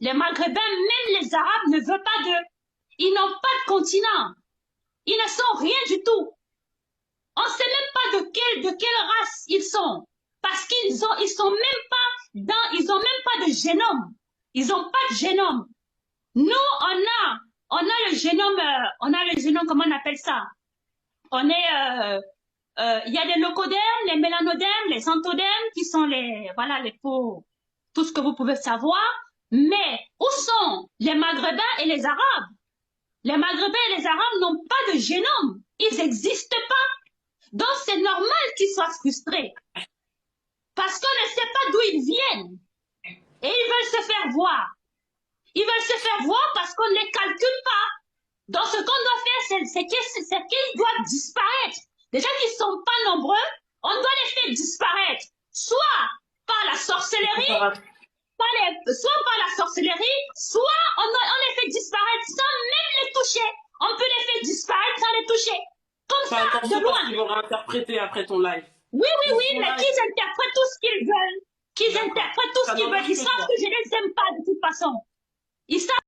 Les Maghrébins, même les Arabes, ne veulent pas d'eux. Ils n'ont pas de continent. Ils ne sont rien du tout. On ne sait même pas de quelle race ils sont. Parce qu'ils ont, ils sont même pas ils ont même pas de génome. Ils n'ont pas de génome. Nous, on a le génome, comment on appelle ça? On est, il y a les locodermes, les mélanodermes, les xanthodermes qui sont voilà, tout ce que vous pouvez savoir. Mais où sont les Maghrébins et les Arabes? Les Maghrébins et les Arabes n'ont pas de génome. Ils n'existent pas. Donc c'est normal qu'ils soient frustrés. Parce qu'on ne sait pas d'où ils viennent. Et ils veulent se faire voir. Ils veulent se faire voir parce qu'on ne les calcule pas. Donc ce qu'on doit faire, c'est qu'ils doivent disparaître. Déjà qu'ils ne sont pas nombreux, on doit les faire disparaître. Soit par la sorcellerie, soit par la sorcellerie, soit on les fait disparaître sans même les toucher. On peut les faire disparaître sans les toucher. Comme ça, de loin. Ils vont réinterpréter après ton live. Oui, mais qu'ils interprètent tout ce qu'ils veulent. Qu'ils interprètent tout ce qu'ils veulent. Ils savent que je ne les aime pas de toute façon. Ils savent